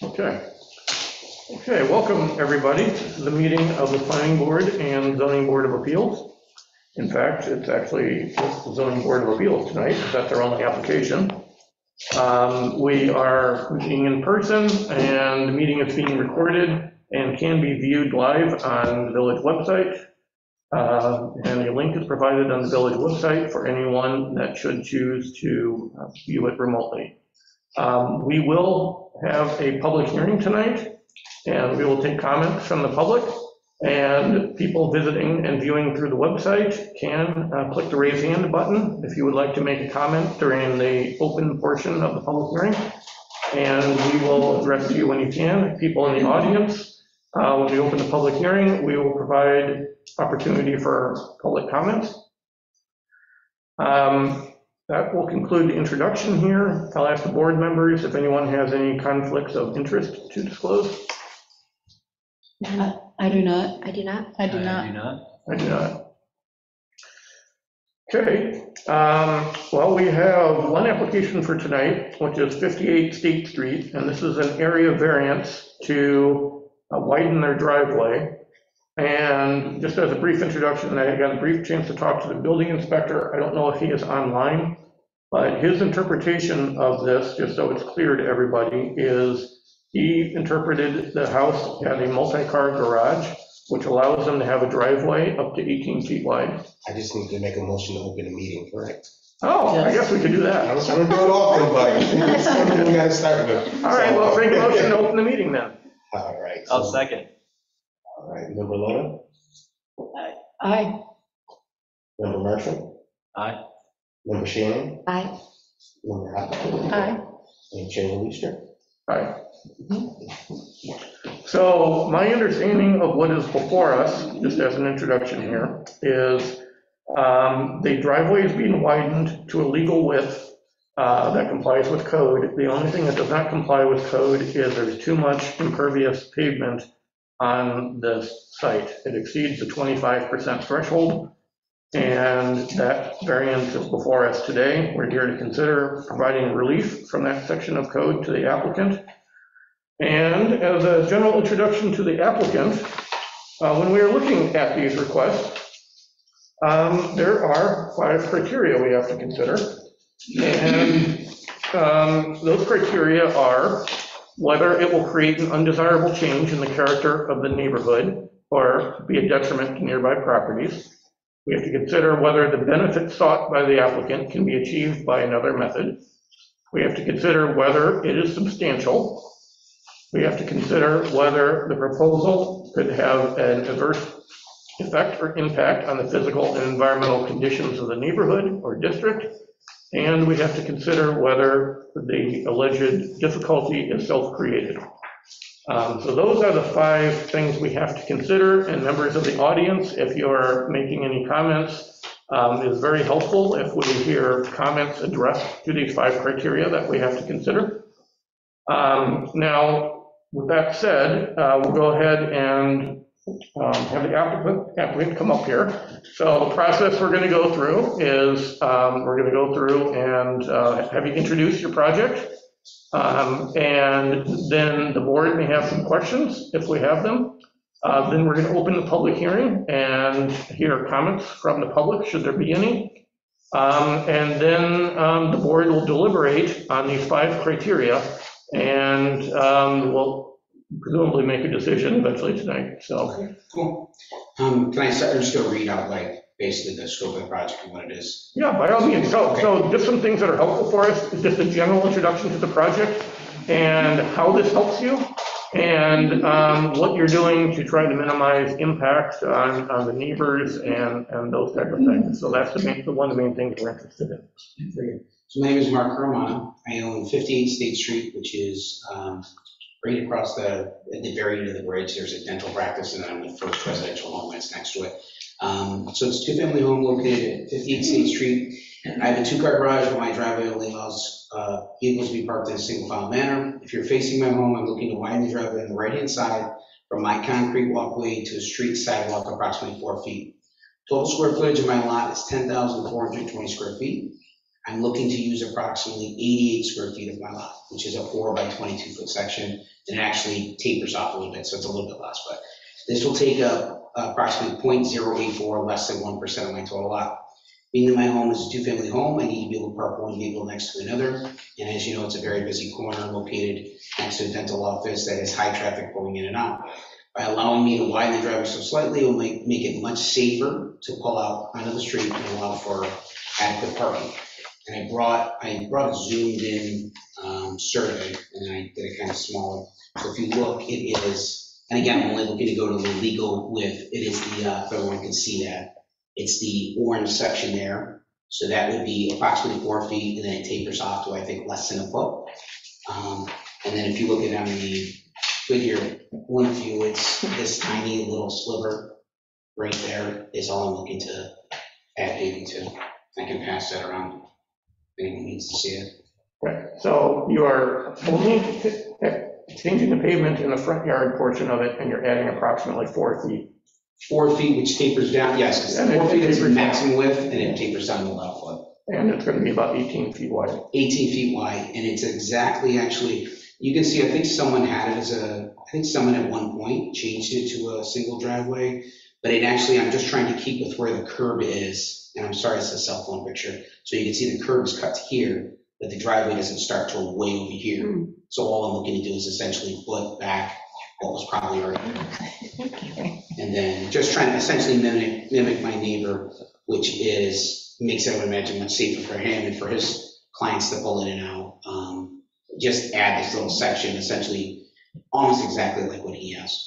Okay. Okay, welcome everybody to the meeting of the Planning Board and Zoning Board of Appeals. In fact, it's actually just the Zoning Board of Appeals tonight, because that's our only application. We are meeting in person, and the meeting is being recorded and can be viewed live on the village website. And a link is provided on the village website for anyone that should choose to view it remotely. We will have a public hearing tonight, and we will take comments from the public, and people visiting and viewing through the website can click the raise hand button if you would like to make a comment during the open portion of the public hearing, and we will address you when you can. People in the audience, when we open the public hearing, we will provide opportunity for public comments. That will conclude the introduction here. I'll ask the board members if anyone has any conflicts of interest to disclose. I do not. I do not. I do not. I do not. Okay, well, we have one application for tonight, which is 58 State Street, and this is an area variance to widen their driveway. And just as a brief introduction, I got a brief chance to talk to the building inspector. I don't know if he is online, but his interpretation of this, just so it's clear to everybody, is he interpreted the house had a multi-car garage, which allows them to have a driveway up to 18 feet wide. I just need to make a motion to open the meeting, correct? Oh, I guess we could do that. I was going to do it often, but it's something we got to start with. All right, well, bring a motion to open the meeting then. All right. I'll second. All right, Member Loda? Aye. Member Marshall? Aye. Member Shannon? Aye. Member Hopper? Aye. And Chairman Leaster? Right. So my understanding of what is before us, just as an introduction here, is the driveway is being widened to a legal width that complies with code. The only thing that does not comply with code is there's too much impervious pavement on this site. It exceeds the 25% threshold, and that variance is before us today. We're here to consider providing relief from that section of code to the applicant. And as a general introduction to the applicant, when we are looking at these requests, there are 5 criteria we have to consider. And those criteria are whether it will create an undesirable change in the character of the neighborhood or be a detriment to nearby properties. We have to consider whether the benefit sought by the applicant can be achieved by another method. We have to consider whether it is substantial. We have to consider whether the proposal could have an adverse effect or impact on the physical and environmental conditions of the neighborhood or district. And we have to consider whether the alleged difficulty is self-created. So those are the 5 things we have to consider, and members of the audience, if you're making any comments, it is very helpful if we hear comments addressed to these 5 criteria that we have to consider. Now, with that said, we'll go ahead and have the applicant come up here. So the process we're going to go through is we're going to go through and have you introduce your project. And then the board may have some questions if we have them. Then we're going to open the public hearing and hear comments from the public, should there be any. And then the board will deliberate on these 5 criteria, and we'll presumably make a decision eventually tonight. So. Okay, cool. Can I start? I'm just going to read out like basically the scope of the project and what it is. Yeah, by all means. So just some things that are helpful for us, just a general introduction to the project and how this helps you, and what you're doing to try to minimize impact on the neighbors and those type of things. So that's one of the main things we're interested in. So my name is Mark Romano. I own 58 State Street, which is right across at the very end of the bridge. There's a dental practice, and then I'm the first residential home that's next to it. So it's a 2-family home located at 58 State Street. I have a 2-car garage where my driveway only allows vehicles to be parked in a single-file manner. If you're facing my home, I'm looking to widen the driveway on the right-hand side from my concrete walkway to a street sidewalk approximately 4 feet. Total square footage of my lot is 10,420 square feet. I'm looking to use approximately 88 square feet of my lot, which is a 4 by 22 foot section, and it actually tapers off a little bit, so it's a little bit less, but this will take up approximately 0.084, less than 1% of my total lot. Being that my home is a two-family home, I need to be able to park one vehicle next to another, and as you know, it's a very busy corner located next to a dental office that has high traffic going in and out. By allowing me to widen the driveway so slightly, it will make it much safer to pull out onto the street and allow for adequate parking. And I brought a zoomed in survey, and I did it kind of smaller. So if you look, it is, and again, I'm only looking to go to the legal width. It is the, if everyone can see that, it's the orange section there. So that would be approximately 4 feet, and then it tapers off to, I think, less than a foot. And then if you look at it on the figure, one view, it's this tiny little sliver right there is all I'm looking to add paving to. I can pass that around if anyone needs to see it. Okay, so you are only changing the pavement in the front yard portion of it, and you're adding approximately 4 feet. 4 feet, which tapers down, yes, because And 4 feet is the tapers maximum width, and it tapers down to about a foot. And it's going to be about 18 feet wide. 18 feet wide, and it's exactly, actually, you can see, I think someone had it as I think someone at one point changed it to a single driveway, but it actually, I'm just trying to keep with where the curb is, and I'm sorry, it's a cell phone picture, so you can see the curb is cut to here, but the driveway doesn't start till way over here. So all I'm looking to do is essentially foot back what was probably already there. And then just trying to essentially mimic my neighbor, which makes it, I would imagine, much safer for him and for his clients to pull in and out. Just add this little section, essentially almost exactly like what he has,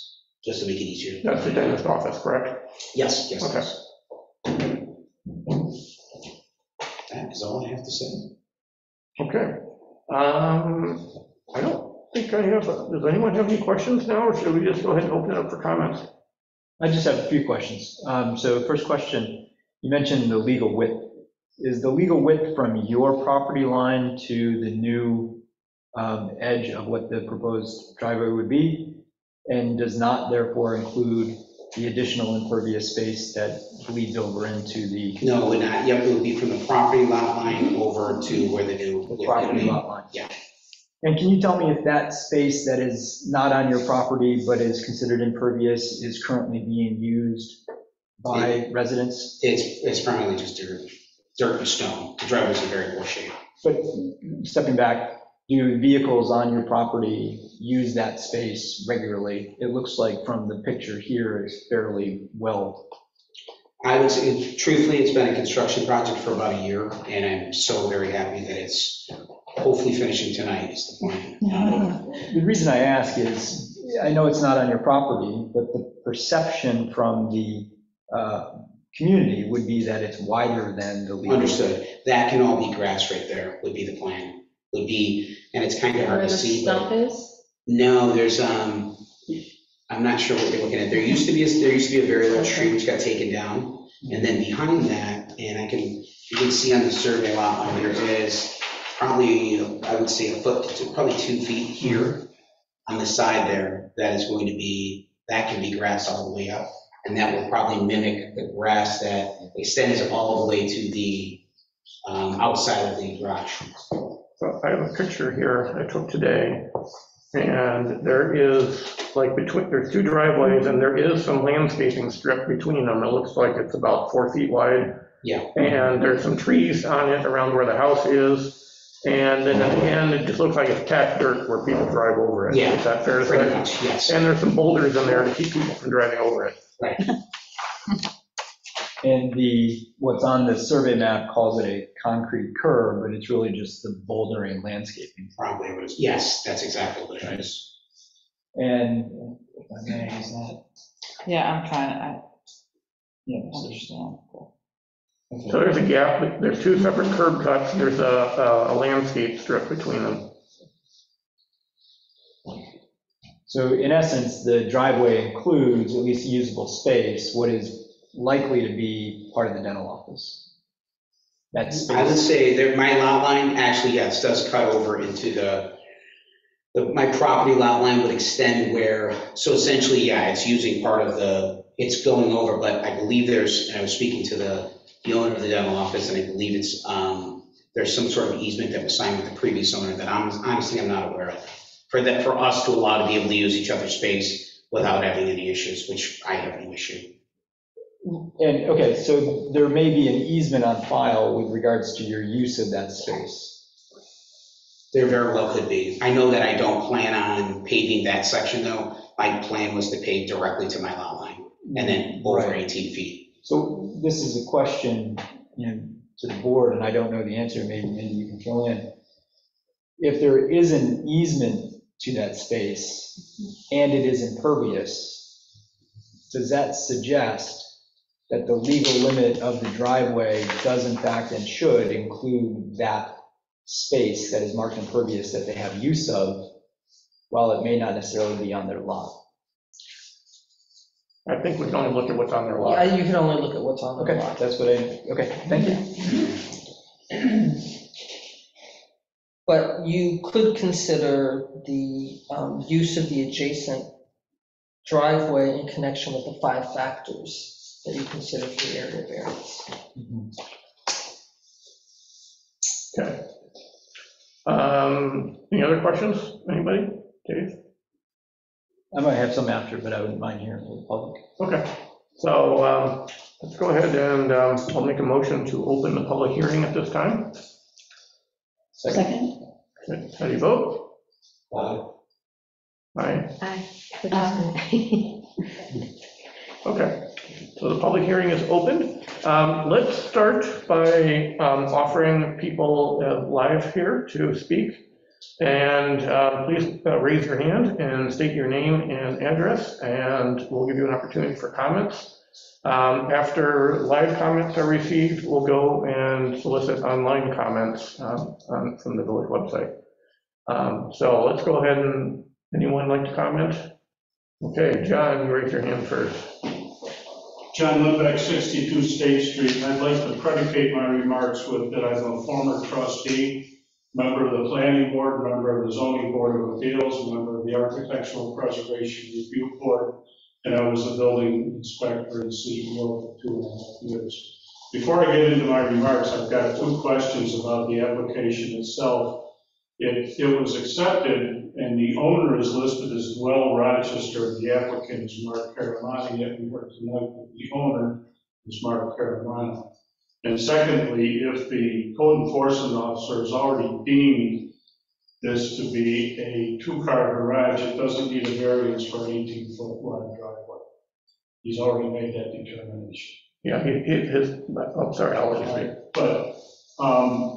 just to make it easier. That's the dentist office, correct? Yes. Okay. That is all I have to say. Okay. I don't think I have, does anyone have any questions now, or should we just go ahead and open it up for comments? I just have a few questions. So first question, you mentioned the legal width. Is the legal width from your property line to the new edge of what the proposed driveway would be, and does not therefore include the additional impervious space that bleeds over into the... No, it would not. Yep, it would be from the property lot line over to where the new... property lot line. Yeah. And can you tell me if that space that is not on your property but is considered impervious is currently being used by residents? It's primarily just dirt and stone. The driveway's in very poor shape. But stepping back, do vehicles on your property use that space regularly? It looks like from the picture here, it's fairly well. I would say, truthfully, it's been a construction project for about a year, and I'm so very happy that it's hopefully finishing tonight is the plan. The reason I ask is, I know it's not on your property, but the perception from the community would be that it's wider than the legal. Understood. That can all be grass right there, would be the plan. Would be, and it's kind of hard to see. Where the stump is? No, there's, I'm not sure what you're looking at. There used to be a very large tree which got taken down, and then behind that, and you can see on the survey lot line, there is probably, I would say a foot to probably 2 feet here on the side there. That is going to be, that can be grass all the way up, and that will probably mimic the grass that extends all the way to the outside of the garage. So I have a picture here I took today, and there is, like, there's two driveways, and there is some landscaping strip between them. It looks like it's about 4 feet wide. Yeah. And there's some trees on it around where the house is, and then at the end, it just looks like it's packed dirt where people drive over it. Yeah, Is that fair to pretty say? much, yes. And there's some boulders in there to keep people from driving over it. Right. And what's on the survey map calls it a concrete curb, but it's really just the bouldering landscaping. Probably what it is. Yes, that's exactly what it is. And if I may, is that? Yeah, I'm trying to, Yeah. understand. Okay. So there's a gap, there's two separate curb cuts, there's a landscape strip between them. So in essence, the driveway includes at least usable space, what is likely to be part of the dental office. That space. I would say that my lot line actually, yes, does cut over into my property lot line would extend where, so essentially, yeah, it's using part of it's going over, but I believe and I was speaking to the owner of the dental office, and I believe it's there's some sort of easement that was signed with the previous owner that honestly I'm not aware of. For us to allow to be able to use each other's space without having any issues, which I have no issue. And, okay, so there may be an easement on file with regards to your use of that space. There very well could be. I know that I don't plan on paving that section though. My plan was to pave directly to my lot line and then over Right. 18 feet. So this is a question, to the board, and I don't know the answer, maybe you can fill in. If there is an easement to that space and it is impervious, does that suggest that the legal limit of the driveway does in fact and should include that space that is marked impervious that they have use of, while it may not necessarily be on their lot? I think we can only look at what's on their lot. Yeah, you can only look at what's on the Okay, lot. that's what okay, thank you. But you could consider the use of the adjacent driveway in connection with the 5 factors that you consider for the area variance. Okay. Any other questions? Anybody? Dave? I might have some after, but I wouldn't mind hearing from the public. Okay. So let's go ahead and I'll make a motion to open the public hearing at this time. Second? Okay, how do you vote? Aye. Aye. Okay. So the public hearing is open. Let's start by offering people live here to speak. And please raise your hand and state your name and address, and we'll give you an opportunity for comments. After live comments are received, we'll go and solicit online comments from the village website. So let's go ahead and, anyone like to comment? Okay, John, you raise your hand first. John Limbeck, 62 State Street, and I'd like to predicate my remarks with that I'm a former trustee, member of the planning board, member of the zoning board of appeals, member of the architectural preservation review board, and I was a building inspector and CEO for 2.5 years. Before I get into my remarks, I've got 2 questions about the application itself. It was accepted, and the owner is listed as Dwell Rochester. The applicant is Mark Caramani, yet we heard tonight that the owner is Mark Caramani. And secondly, if the code enforcement officer has already deemed this to be a 2-car garage, it doesn't need a variance for an 18-foot wide driveway. He's already made that determination. Yeah, I'm sorry, I'll let you speak. But,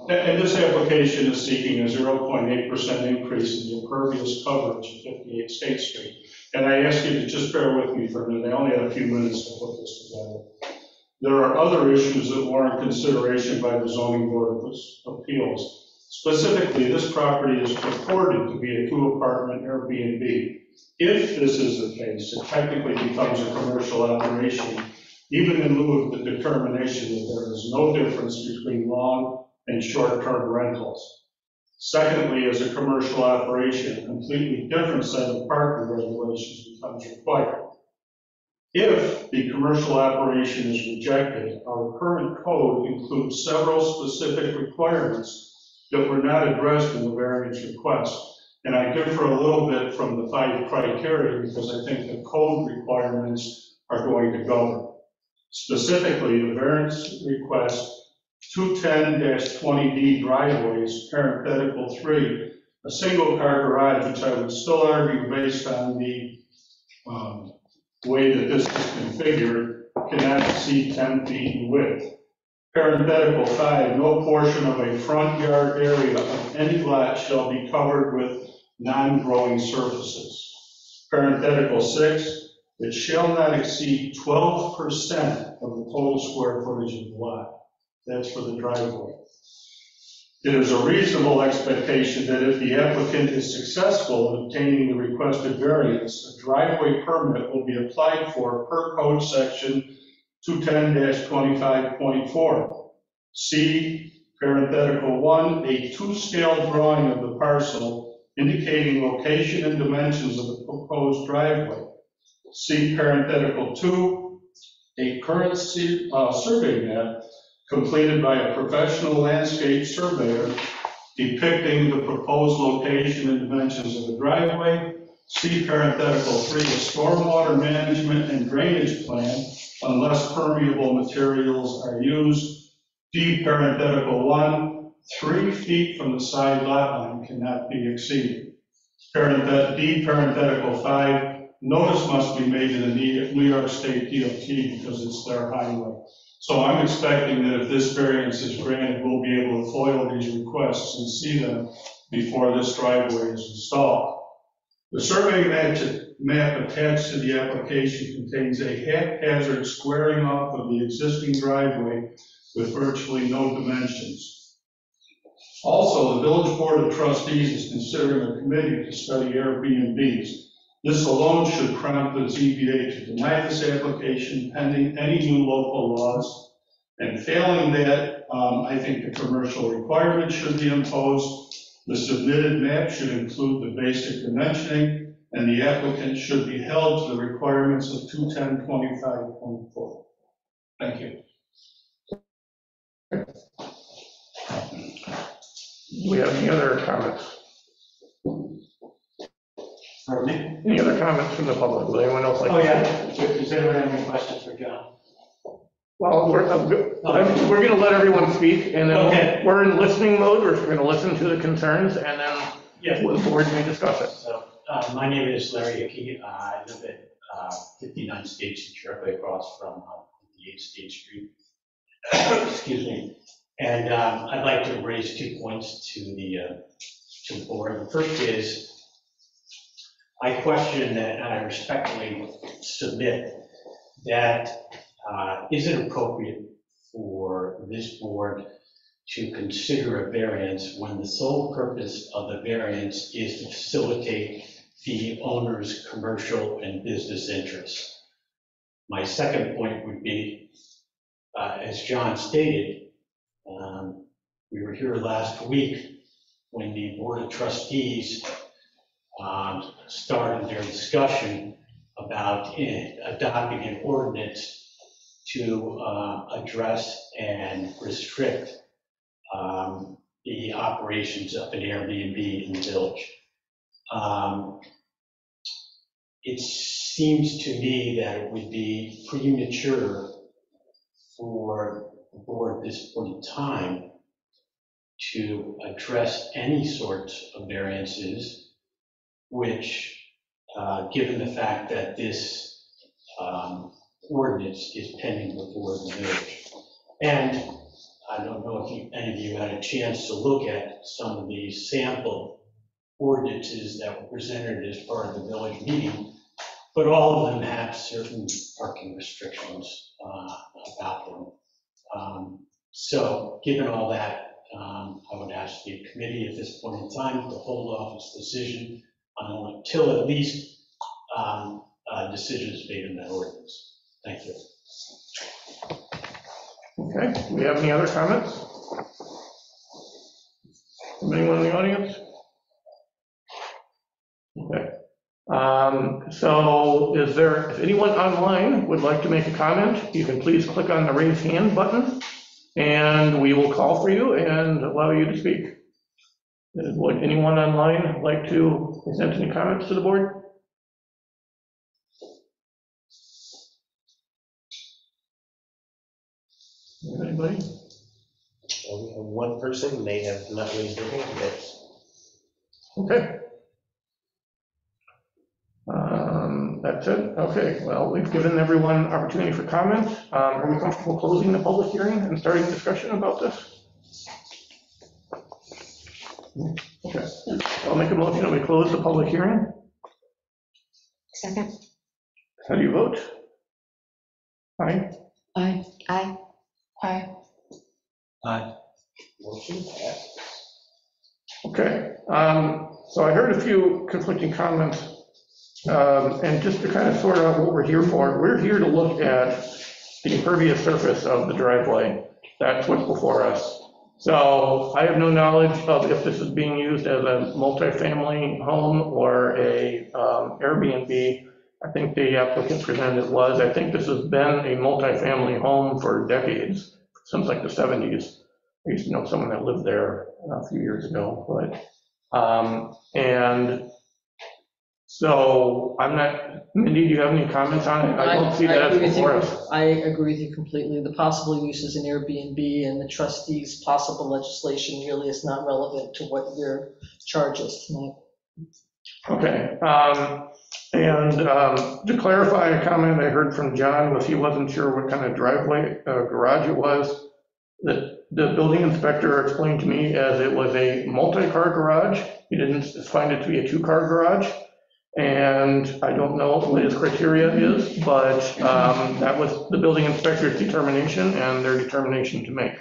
and this application is seeking a 0.8% increase in the impervious coverage of 58 State Street. And I ask you to just bear with me for a minute. I only had a few minutes to put this together. There are other issues that warrant consideration by the zoning board of appeals. Specifically, this property is purported to be a 2-apartment Airbnb. If this is the case, it technically becomes a commercial operation, even in lieu of the determination that there is no difference between long and short-term rentals. Secondly, as a commercial operation, a completely different set of parking regulations becomes required. If the commercial operation is rejected, our current code includes several specific requirements that were not addressed in the variance request. And I differ a little bit from the 5 criteria because I think the code requirements are going to govern. Specifically, the variance request 210-20D driveways, parenthetical 3, a 1-car garage, which I would still argue based on the way that this is configured, cannot exceed 10 feet in width. Parenthetical 5, no portion of a front yard area of any lot shall be covered with non-growing surfaces. Parenthetical 6, it shall not exceed 12% of the total square footage of the lot. That's for the driveway. It is a reasonable expectation that if the applicant is successful in obtaining the requested variance, a driveway permit will be applied for per code section 210-25.4. C, parenthetical 1, a 2-scale drawing of the parcel indicating location and dimensions of the proposed driveway. C, parenthetical 2, a current survey map completed by a professional landscape surveyor depicting the proposed location and dimensions of the driveway. See parenthetical 3, a stormwater management and drainage plan unless permeable materials are used. D parenthetical 1, 3 feet from the side lot line cannot be exceeded. D parenthetical 5, notice must be made to the New York State DOT because it's their highway. So I'm expecting that if this variance is granted, we'll be able to foil these requests and see them before this driveway is installed. The survey map attached to the application contains a haphazard squaring off of the existing driveway with virtually no dimensions. Also, the Village Board of Trustees is considering a committee to study Airbnbs. This alone should prompt the ZBA to deny this application pending any new local laws. And failing that, I think the commercial requirement should be imposed. The submitted map should include the basic dimensioning, and the applicant should be held to the requirements of 21025.4. Thank you. Do we have any other comments? Pardon me? Any other comments from the public? Would anyone else like? Oh, yeah. Does anyone have any questions for John? Well, we're going to let everyone speak, and then Okay. we're in listening mode. We're going to listen to the concerns, and then Yeah. the board may discuss it. So, my name is Larry Hickey. I live at 59 State Street, directly across from 58 State Street. Excuse me. And I'd like to raise 2 points to the board. The first is, I question that, and I respectfully submit that is it appropriate for this board to consider a variance when the sole purpose of the variance is to facilitate the owner's commercial and business interests? My second point would be, as John stated, we were here last week when the Board of Trustees started their discussion about adopting an ordinance to address and restrict the operations of an Airbnb in the village. It seems to me that it would be premature for the board at this point in time to address any sorts of variances, which, given the fact that this ordinance is pending before the village. And I don't know if any of you had a chance to look at some of the sample ordinances that were presented as part of the village meeting, but all of them have certain parking restrictions about them. So given all that, I would ask the committee at this point in time to hold off its decision until at least a decision is made in that ordinance. Thank you. Okay, do we have any other comments? From anyone in the audience? Okay. So is there, if anyone online would like to make a comment, you can please click on the raise hand button and we will call for you and allow you to speak. Would anyone online like to present any comments to the board? Anybody? Well, we have one person, they have not raised their hand yet. Okay. That's it? Okay, well, we've given everyone opportunity for comments. Are we comfortable closing the public hearing and starting discussion about this? Okay, I'll make a motion that we close the public hearing. Second. How do you vote? Aye? Aye. Aye. Aye. Aye. Motion passed. Okay, so I heard a few conflicting comments. And just to kind of sort out what we're here for, we're here to look at the impervious surface of the driveway. That's what's before us. So I have no knowledge of if this is being used as a multifamily home or a Airbnb. I think the applicant presented it was. I think this has been a multifamily home for decades, since like the 70s. I used to know someone that lived there a few years ago, but, and so I'm not, Mindy, do you have any comments on it? I don't see that as before us. I agree with you completely. The possible uses in Airbnb and the trustees' possible legislation really is not relevant to what your charge is tonight. Okay, and to clarify a comment I heard from John was he wasn't sure what kind of driveway, garage it was. The building inspector explained to me as it was a multi-car garage. He didn't find it to be a two-car garage. And I don't know what his criteria is, but that was the building inspector's determination and their determination to make.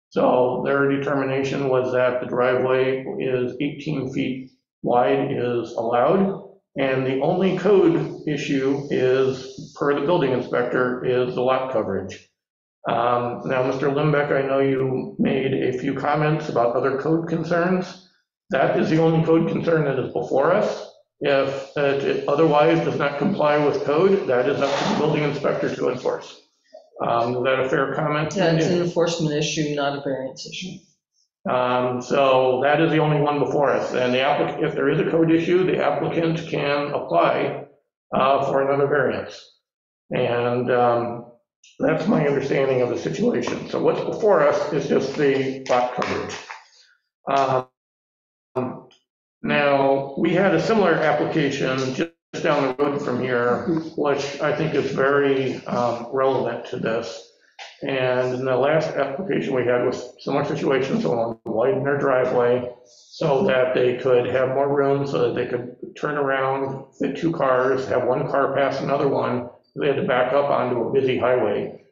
So their determination was that the driveway is 18 feet wide is allowed. And the only code issue is, per the building inspector, is the lot coverage. Now, Mr. Limbeck, I know you made a few comments about other code concerns. That is the only code concern that is before us. If it otherwise does not comply with code, that is up to the building inspector to enforce. Is that a fair comment? Yeah, it's an enforcement issue, not a variance issue. So that is the only one before us. And if there is a code issue, the applicant can apply for another variance. And that's my understanding of the situation. So what's before us is just the lot coverage. Now, we had a similar application just down the road from here, which I think is very relevant to this. And in the last application we had was similar situations, so widen their driveway so that they could have more room, so that they could turn around, fit two cars, have one car pass another one. They had to back up onto a busy highway.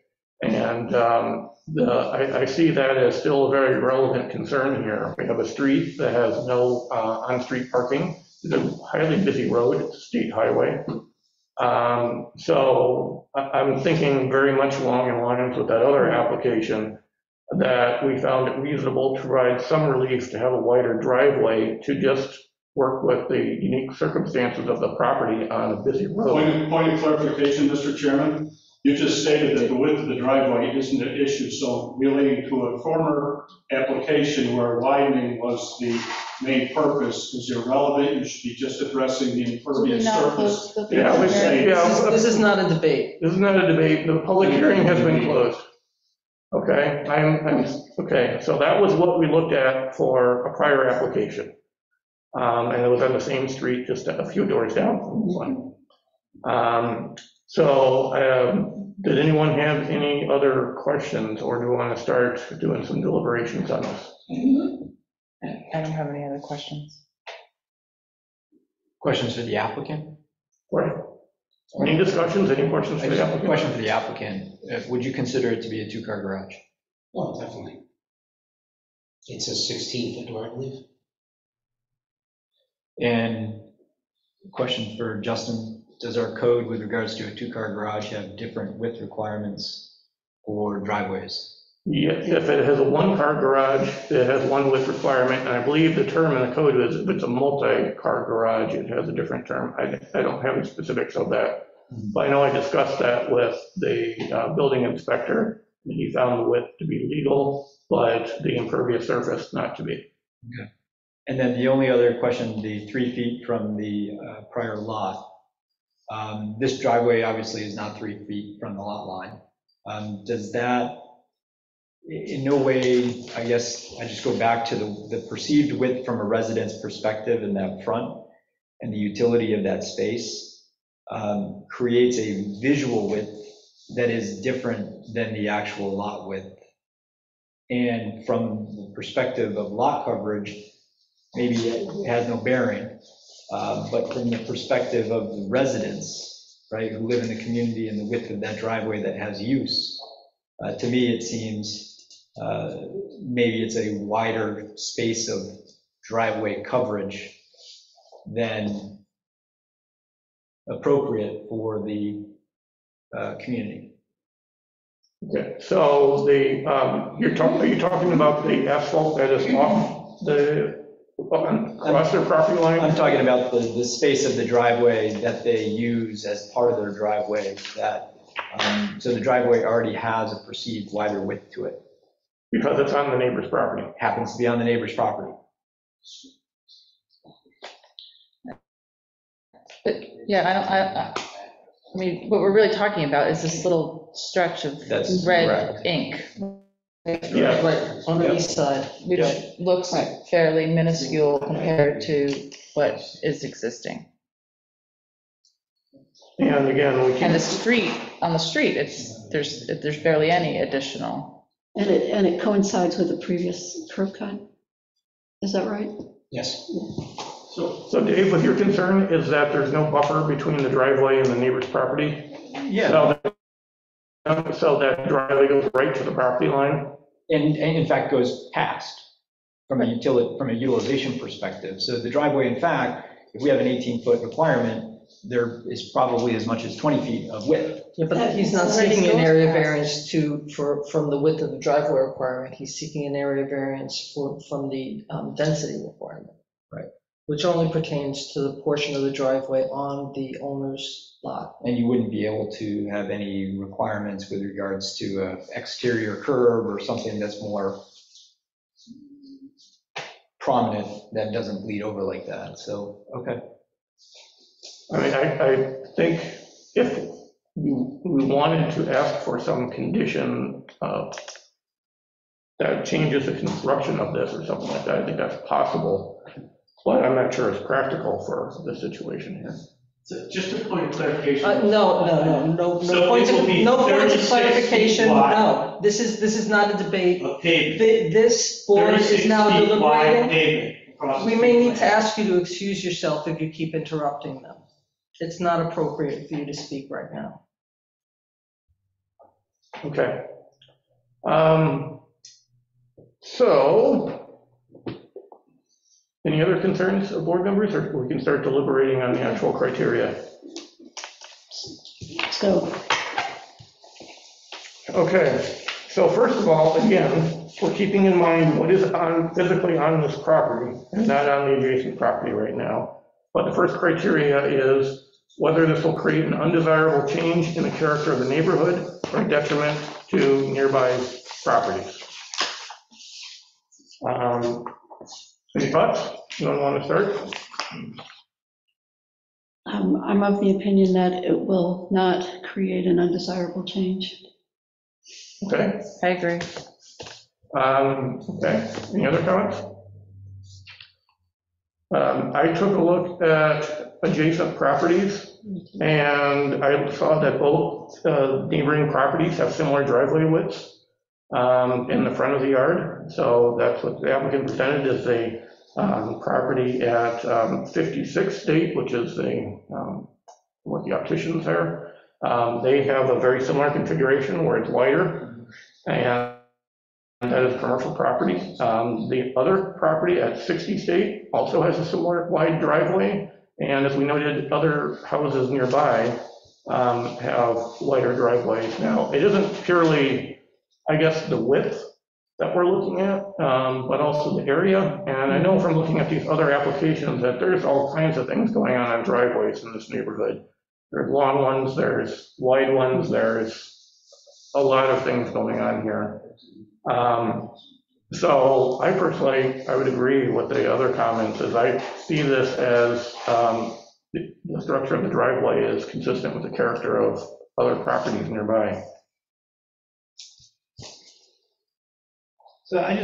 And I see that as still a very relevant concern here. We have a street that has no on-street parking. It's a highly busy road, it's a state highway. So I'm thinking very much along the lines with that other application, that we found it reasonable to provide some relief to have a wider driveway to just work with the unique circumstances of the property on a busy road. Point of clarification, Mr. Chairman. You just stated that the width of the driveway isn't an issue, so relating to a former application where widening was the main purpose is irrelevant. You should be just addressing the impervious surface. This is not a debate. This is not a debate. The public hearing has been closed. Okay, okay. So that was what we looked at for a prior application. And it was on the same street, just a few doors down from this one. Did anyone have any other questions, or do we want to start doing some deliberations on this? I don't have any other questions. Questions for the applicant? Right. Any discussions, any questions for the applicant? Question for the applicant. Would you consider it to be a two-car garage? Oh, definitely. It's a 16-foot door, I believe. And question for Justin. Does our code with regards to a two-car garage have different width requirements for driveways? Yeah, if it has a one-car garage, it has one width requirement, and I believe the term in the code is if it's a multi-car garage, it has a different term. I don't have the specifics of that, but I know I discussed that with the building inspector, and he found the width to be legal, but the impervious surface not to be. Okay. And then the only other question, the 3 feet from the prior lot. This driveway obviously is not 3 feet from the lot line. Does that, in no way, I guess, I just go back to the perceived width from a resident's perspective in that front and the utility of that space creates a visual width that is different than the actual lot width. And from the perspective of lot coverage, maybe it has no bearing. But from the perspective of the residents, right, who live in the community and the width of that driveway that has use, to me, it seems maybe it's a wider space of driveway coverage than appropriate for the community. Okay, so are you talking about the asphalt that is off across their property line? I'm talking about the space of the driveway that they use as part of their driveway, that, so the driveway already has a perceived wider width to it. Because it's on the neighbor's property. happens to be on the neighbor's property. But, yeah, I mean, what we're really talking about is this little stretch of That's red correct. ink, Yeah. Right, on the east side. which looks fairly minuscule compared to what is existing. And again, we And the can, street, on the street, there's barely any additional. And it coincides with the previous curb cut? Is that right? Yes. so Dave, with your concern is that there's no buffer between the driveway and the neighbor's property? Yeah, So that driveway goes right to the property line? and in fact goes past from a utilization perspective. So the driveway, in fact, if we have an 18-foot requirement, there is probably as much as 20 feet of width. Yeah, but he's not seeking an area variance from the width of the driveway requirement. He's seeking an area variance from the density requirement. Right. Which only pertains to the portion of the driveway on the owner's lot. And you wouldn't be able to have any requirements with regards to an exterior curb or something that's more prominent that doesn't bleed over like that. So, okay. I mean, I think if we wanted to ask for some condition that changes the construction of this or something like that, I think that's possible, but I'm not sure it's practical for the situation here. So just a point of clarification. No So points it will of, be no points of 36 clarification, feet wide. no. This is not a debate. A pavement, This board is 36 now feet wide deliberating. pavement across the We may need to street. ask you to excuse yourself if you keep interrupting them. It's not appropriate for you to speak right now. Okay. So, any other concerns of board members, or we can start deliberating on the actual criteria? So, Okay, so first of all, again, we're keeping in mind what is physically on this property and not on the adjacent property right now. But the first criteria is whether this will create an undesirable change in the character of the neighborhood or detriment to nearby properties. Any thoughts? Anyone want to start? I'm of the opinion that it will not create an undesirable change. Okay. I agree. Okay, any other comments? I took a look at adjacent properties, and I saw that both neighboring properties have similar driveway widths in the front of the yard. So that's what the applicant presented, is a property at 56 State, which is what the opticians are. They have a very similar configuration where it's wider, and that is commercial property. The other property at 60 State also has a similar wide driveway, and as we noted, other houses nearby have wider driveways. Now, it isn't purely, I guess, the width that we're looking at, but also the area. And I know from looking at these other applications that there's all kinds of things going on driveways in this neighborhood. There's long ones, there's wide ones, there's a lot of things going on here. So I personally, I would agree with the other comments, as I see this as the structure of the driveway is consistent with the character of other properties nearby. So I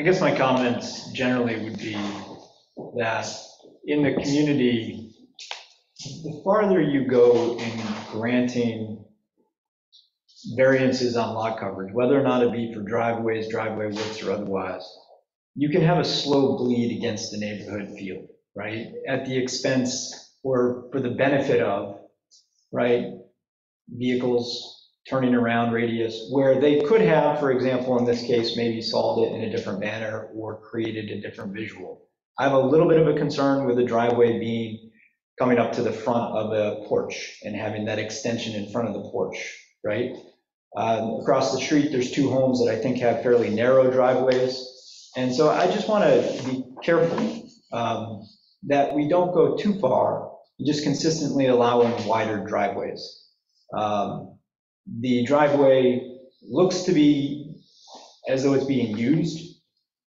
guess my comments generally would be that in the community, the farther you go in granting variances on lot coverage, whether or not it be for driveways, driveway widths, or otherwise, you can have a slow bleed against the neighborhood feel, right? At the expense or for the benefit of, right, vehicles turning around radius, where they could have, for example, in this case, maybe solved it in a different manner or created a different visual. I have a little bit of a concern with the driveway being coming up to the front of a porch and having that extension in front of the porch, right? Across the street, there's two homes that I think have fairly narrow driveways. And so I just want to be careful that we don't go too far, just consistently allowing wider driveways. The driveway looks to be as though it's being used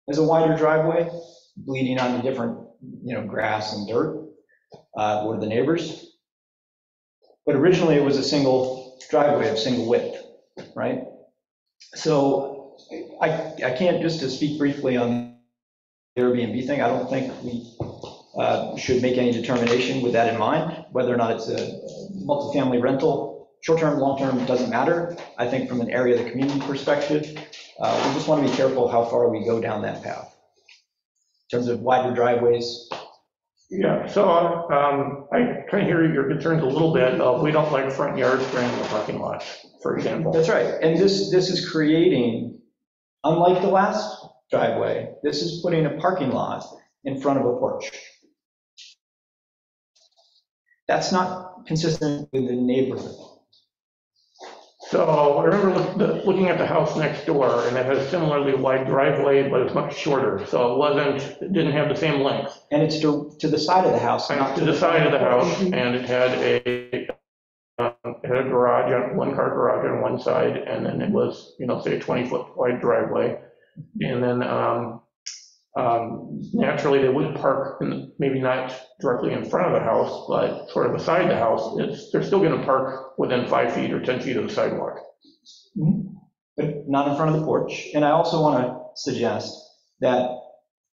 as a wider driveway, bleeding onto different, grass and dirt, or the neighbors. But originally it was a single driveway of single width, right? So I can't, just to speak briefly on the Airbnb thing, I don't think we should make any determination with that in mind, whether or not it's a multifamily rental, short-term, long-term, it doesn't matter. I think from an area of the community perspective, we just want to be careful how far we go down that path. In terms of wider driveways. Yeah, so I kind of hear your concerns a little bit of, we don't like front yards surrounding the parking lots, for example. That's right, and this is creating, unlike the last driveway, this is putting a parking lot in front of a porch. That's not consistent with the neighborhood. So I remember looking at the house next door, and it had a similarly wide driveway, but it's much shorter, so it didn't have the same length. And it's to the side of the house, not to the side of the house, and it had a garage, one-car garage on one side, and then it was, say a 20-foot wide driveway. And then naturally they would park, maybe not directly in front of the house, but sort of beside the house. They're still going to park within 5 feet or 10 feet of the sidewalk. But not in front of the porch. And I also want to suggest that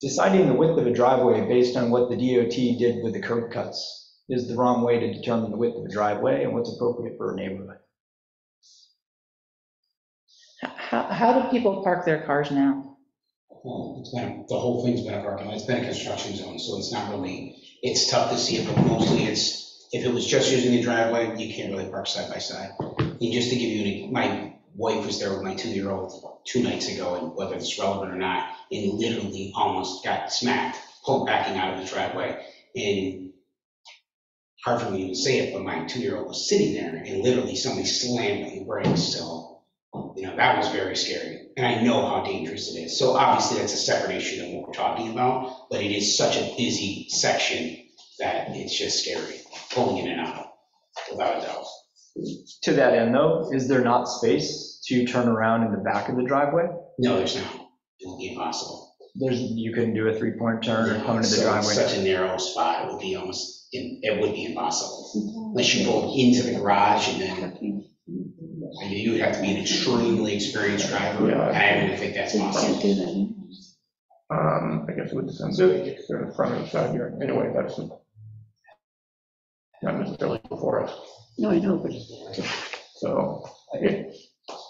deciding the width of a driveway based on what the DOT did with the curb cuts is the wrong way to determine the width of a driveway and what's appropriate for a neighborhood. How do people park their cars now? Well, the whole thing's been a parking lot. It's been a construction zone, so it's tough to see it, but mostly if it was just using the driveway, you can't really park side by side. And just to give you my wife was there with my 2-year-old 2 nights ago, and whether it's relevant or not, and literally almost got smacked, pulled backing out of the driveway. And hard for me to even say it, but my 2-year-old was sitting there, and literally somebody slammed on the brakes. So, that was very scary. And I know how dangerous it is. So obviously that's a separate issue than what we're talking about, but it is such a busy section that it's just scary, pulling in and out, without a doubt. To that end, though, is there not space to turn around in the back of the driveway? No, there's not. It would be impossible. You couldn't do a 3-point turn or come into the driveway? It's such a narrow spot, it would be impossible. Unless you go into the garage, and then you would have to be an extremely experienced driver. Yeah. I don't think that's possible. I guess it would depend if they're in front or the side yard. Anyway, that's not necessarily before us. No, I know, but. So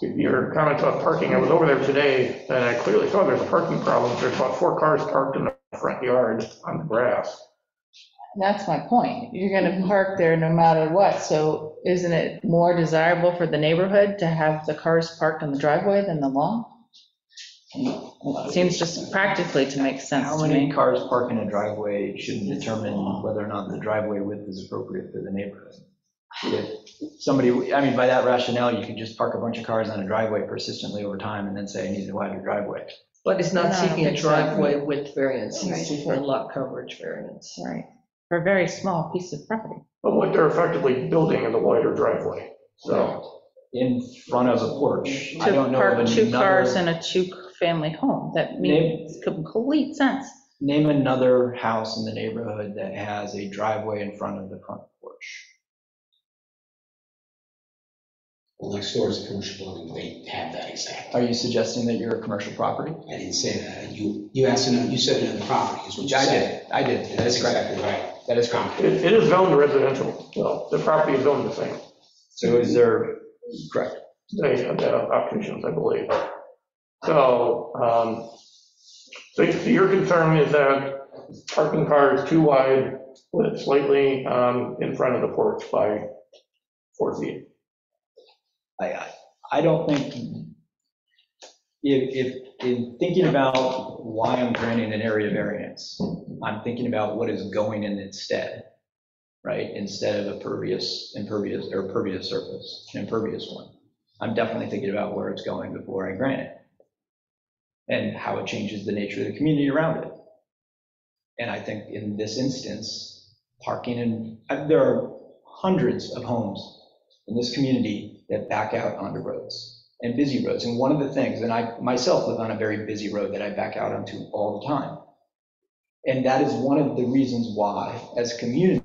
your comments on parking, I was over there today, and I clearly saw there's a parking problem. There's about 4 cars parked in the front yard on the grass. That's my point. You're going to park there no matter what. So isn't it more desirable for the neighborhood to have the cars parked on the driveway than the lawn? It seems just practically to make sense How to many me. cars park in a driveway shouldn't determine whether or not the driveway width is appropriate for the neighborhood. If somebody, by that rationale, you could just park a bunch of cars on a driveway persistently over time and then say, I need a wider driveway. But it's not No, I don't seeking a think so. driveway width variance, Right. it's seeking a lot coverage variance. Right, for a very small piece of property. But what they're effectively building is a wider driveway. So In front of a porch. I don't To know of park 2 cars another, in a 2-family home, that makes complete sense. name another house in the neighborhood that has a driveway in front of the front porch. Well, next door is a commercial building, they have that exact. Are you suggesting that you're a commercial property? I didn't say that. You asked, you said another property, is what you said. I did. And that's exactly right. That is correct. it is zoned residential. Well, the property is zoned the same. So is there, correct. They have the options, I believe. So, so your concern is that parking cars too wide with slightly in front of the porch by 4 feet. I don't think, if in thinking about why I'm granting an area variance, I'm thinking about what is going in instead, right? Instead of a pervious surface, an impervious one. I'm definitely thinking about where it's going before I grant it and how it changes the nature of the community around it. And I think in this instance, parking, and there are hundreds of homes in this community that back out onto roads. and busy roads. And one of the things, and I myself live on a very busy road that I back out onto all the time. And that is one of the reasons why, as a community,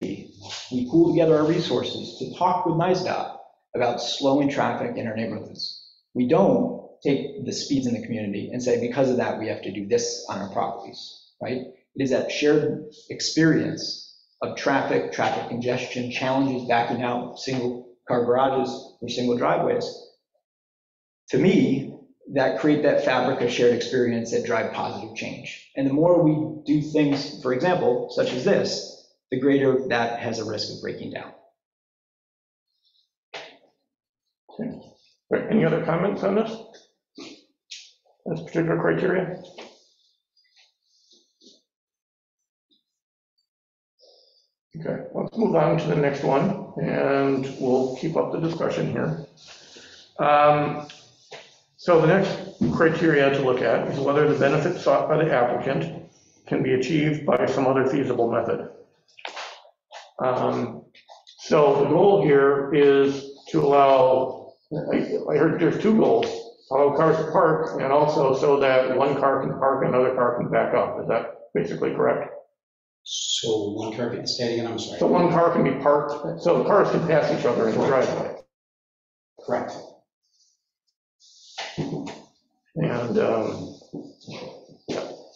we pool together our resources to talk with NISDOT about slowing traffic in our neighborhoods. We don't take the speeds in the community and say, because of that, we have to do this on our properties, right? It is that shared experience of traffic congestion, challenges backing out single car garages or single driveways. To me, that create that fabric of shared experience that drive positive change. And the more we do things, for example, such as this, the greater that has a risk of breaking down. Okay. Any other comments on this? This particular criteria? Okay, let's move on to the next one, and we'll keep up the discussion here. So the next criteria to look at is whether the benefit sought by the applicant can be achieved by some other feasible method. So the goal here is to allow, I heard there's two goals, allow cars to park, and also so that one car can park and another car can back up. Is that basically correct? So one car can stay again, I'm sorry. So one car can be parked, so the cars can pass each other in the driveway. Correct. And,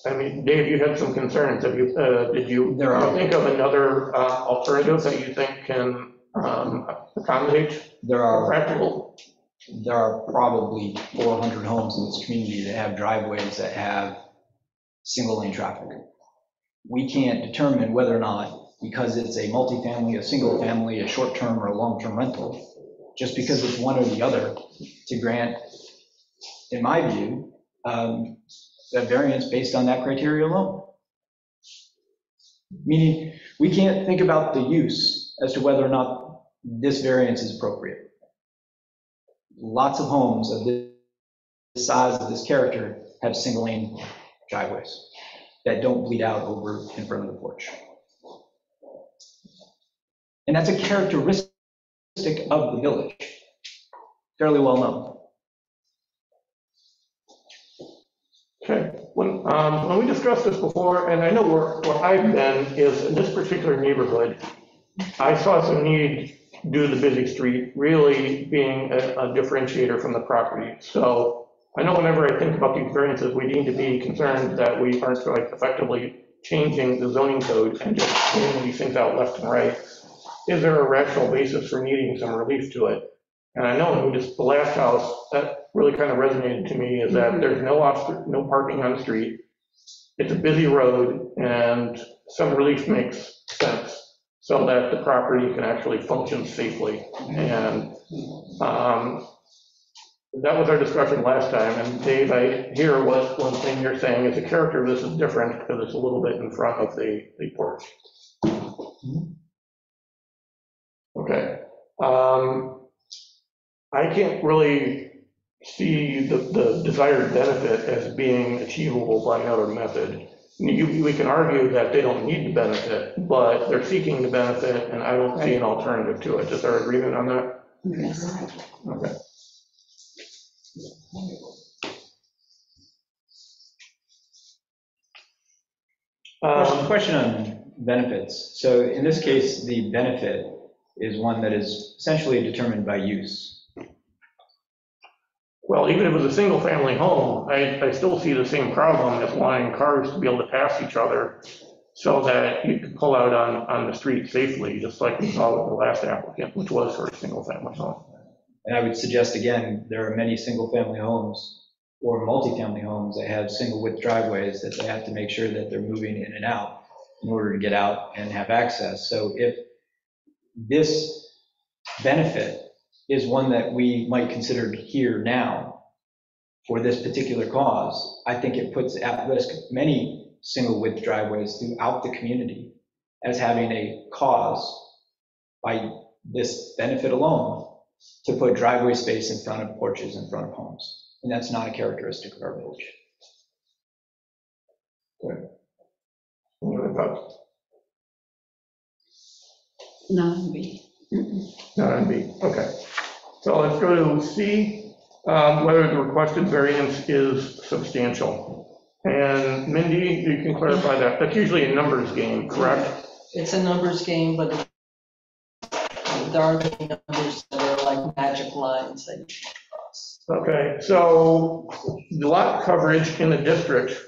I mean, Dave, you had some concerns. Have you, did you think of another alternative that you think can accommodate practical? There are probably 400 homes in this community that have driveways that have single lane traffic. We can't determine whether or not, because it's a multifamily, a single family, a short-term or a long-term rental, just because it's one or the other, to grant, in my view, a variance based on that criteria alone. Meaning, we can't think about the use as to whether or not this variance is appropriate. Lots of homes of this size, of this character, have single lane driveways that don't bleed out over in front of the porch. And that's a characteristic of the village, fairly well known. Okay, when we discussed this before, and I know where I've been is in this particular neighborhood, I saw some need due to the busy street really being a differentiator from the property. So I know whenever I think about these variances, we need to be concerned that we aren't like effectively changing the zoning code and just pulling these things out left and right. Is there a rational basis for needing some relief to it? And I know in just the last house, that really kind of resonated to me, is that there's no parking on the street. It's a busy road, and some relief makes sense so that the property can actually function safely. And that was our discussion last time. And Dave, I hear what one thing you're saying is the character of this is different because it's a little bit in front of the porch. Okay. I can't really see the desired benefit as being achievable by another method. We can argue that they don't need the benefit, but they're seeking the benefit, and I don't see an alternative to it. Is there agreement on that? Yes. Okay. Question on benefits. So in this case, the benefit is one that is essentially determined by use. Well, even if it was a single family home, I still see the same problem as wanting cars to be able to pass each other so that you can pull out on the street safely, just like we saw with the last applicant, which was for a single family home. And I would suggest, again, there are many single family homes or multifamily homes that have single width driveways that they have to make sure that they're moving in and out in order to get out and have access. So if this benefit is one that we might consider here now for this particular cause, I think it puts at risk many single width driveways throughout the community as having a cause by this benefit alone to put driveway space in front of porches, in front of homes. And that's not a characteristic of our village. Okay. Any other thoughts? Non-B. Not on B, okay. So let's go to C, whether the requested variance is substantial. And Mindy, you can clarify that. That's usually a numbers game, correct? It's a numbers game, but there aren't any numbers that are like magic lines that you can cross. Okay, so the lot coverage in the district,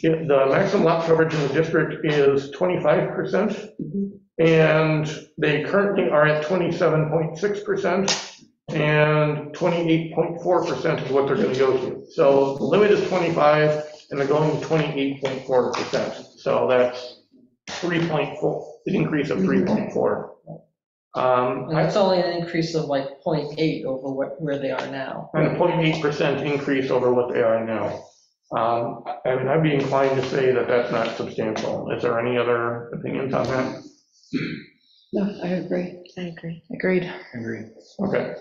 the maximum lot coverage in the district is 25%, and they currently are at 27.6%, and 28.4% is what they're going to go to. So the limit is 25, and they're going to 28.4%. So that's 3.4, an increase of 3.4. And it's only an increase of like 0.8 over where they are now. And a 0.8% increase over what they are now. I mean, I'd be inclined to say that that's not substantial. Is there any other opinions on that? No, I agree. I agree. Agreed. Agreed. Okay.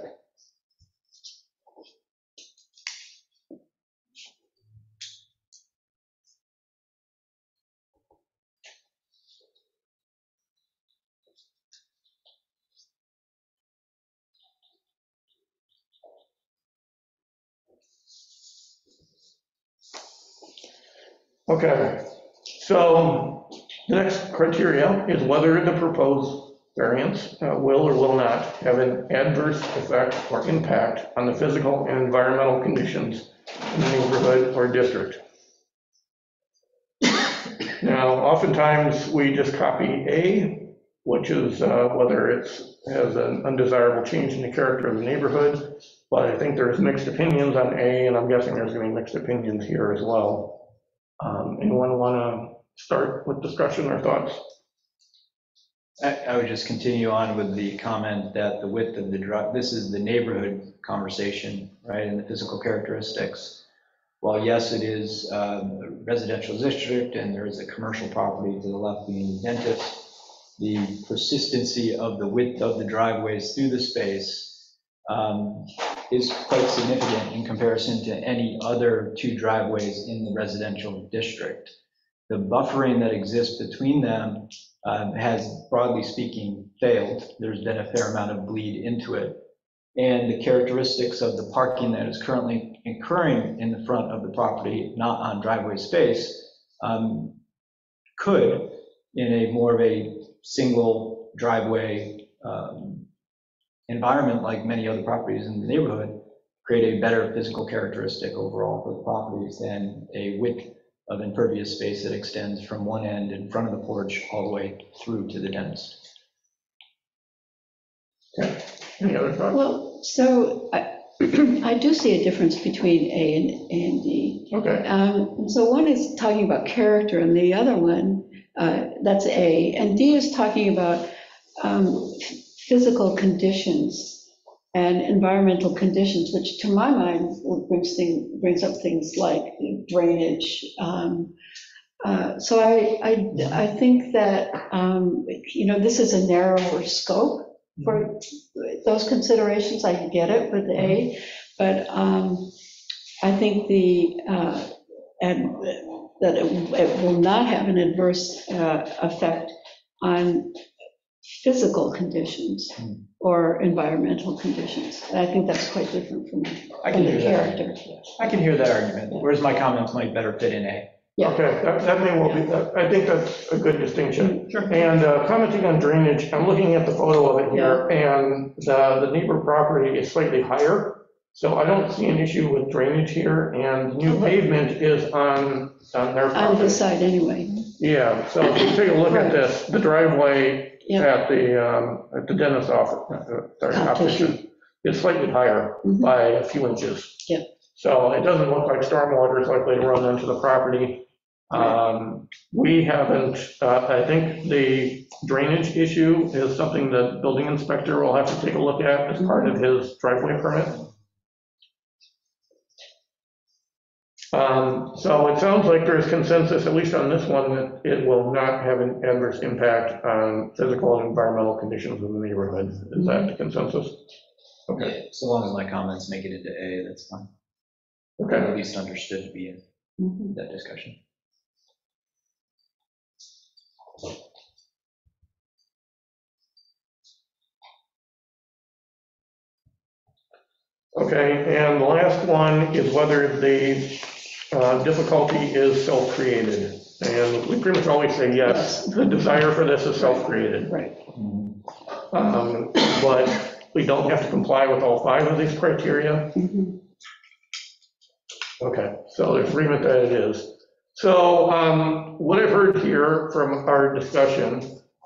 Okay, so the next criteria is whether the proposed variance will or will not have an adverse effect or impact on the physical and environmental conditions in the neighborhood or district. Now, oftentimes we just copy A, which is whether it has an undesirable change in the character of the neighborhood, but I think there's mixed opinions on A, and I'm guessing there's going to be mixed opinions here as well. Anyone want to start with discussion or thoughts? I would just continue on with the comment that the width of the drive, this is the neighborhood conversation, right, and the physical characteristics. While yes, it is a residential district and there is a commercial property to the left being the dentist, the persistency of the width of the driveways through the space is quite significant in comparison to any other two driveways in the residential district. The buffering that exists between them has, broadly speaking, failed. There's been a fair amount of bleed into it. And the characteristics of the parking that is currently occurring in the front of the property, not on driveway space, could, in a more of a single driveway environment like many other properties in the neighborhood, create a better physical characteristic overall for the properties than a width of impervious space that extends from one end in front of the porch all the way through to the dentist. Okay. Any other thoughts? Well, so I do see a difference between A and D. Okay. And so one is talking about character, and the other one, that's A, and D is talking about physical conditions and environmental conditions, which to my mind brings up things like drainage. So I think that, this is a narrower scope for those considerations. I get it with A, but I think that it will not have an adverse effect on physical conditions or environmental conditions. I think that's quite different from the character. I can hear that argument, whereas my comments might better fit in A. Yeah. Okay, that may well be, I think that's a good distinction. Sure. And commenting on drainage, I'm looking at the photo of it here, and the neighbor property is slightly higher, so I don't see an issue with drainage here, and new pavement is on their property. On this side anyway. Yeah, so if you take a look at this, the driveway Yeah. at the dentist's office, is slightly higher by a few inches. Yeah. So it doesn't look like stormwater is likely to run onto the property. We haven't, I think the drainage issue is something that building inspector will have to take a look at as part of his driveway permit. So it sounds like there's consensus, at least on this one, that it will not have an adverse impact on physical and environmental conditions in the neighborhood. Is that the consensus? Okay. Yeah, so long as my comments make it into A, that's fine. Okay. At least understood to be in that discussion. Okay, and the last one is whether the difficulty is self-created. And we pretty much always say yes, the desire for this is self-created. Right. But we don't have to comply with all 5 of these criteria. Mhm. Okay, so there's agreement that it is. So what I've heard here from our discussion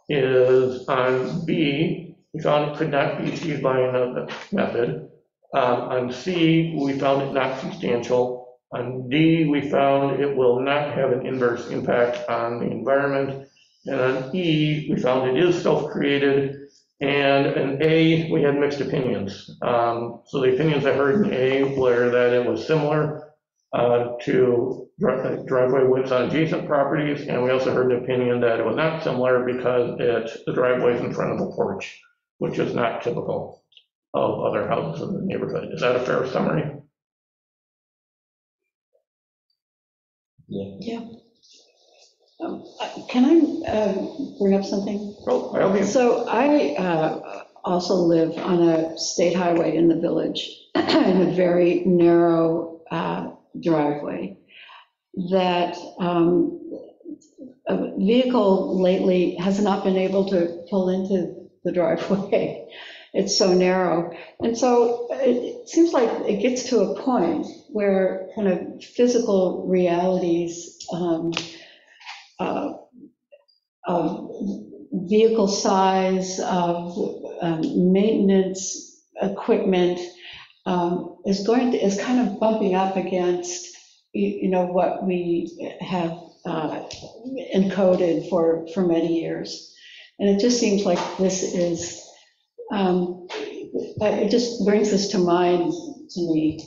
is on B, we found it could not be achieved by another method. On C, we found it not substantial. On D, we found it will not have an inverse impact on the environment. And on E, we found it is self-created. And in A, we had mixed opinions. So the opinions I heard in A were that it was similar to driveway widths on adjacent properties, and we also heard an opinion that it was not similar because the driveway is in front of a porch, which is not typical of other houses in the neighborhood. Is that a fair summary? Yeah. Can I bring up something? Well, by all means. So I also live on a state highway in the village, in a very narrow driveway that a vehicle lately has not been able to pull into the driveway. It's so narrow. And so it seems like it gets to a point where kind of physical realities of vehicle size, of maintenance equipment is kind of bumping up against, what we have encoded for many years. And it just seems like this is, it just brings this to mind to me,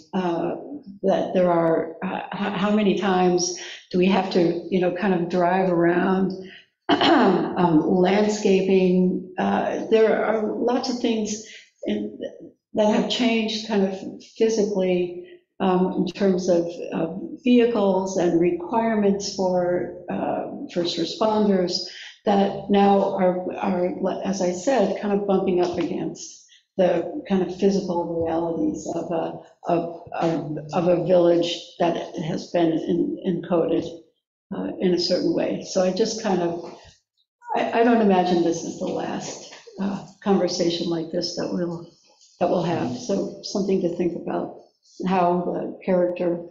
that there are, how many times do we have to, kind of drive around landscaping? There are lots of things that have changed kind of physically in terms of vehicles and requirements for first responders that now are, as I said, kind of bumping up against the kind of physical realities of a village that has been encoded in a certain way. So I just kind of, I don't imagine this is the last conversation like this that we'll have. So something to think about, how the character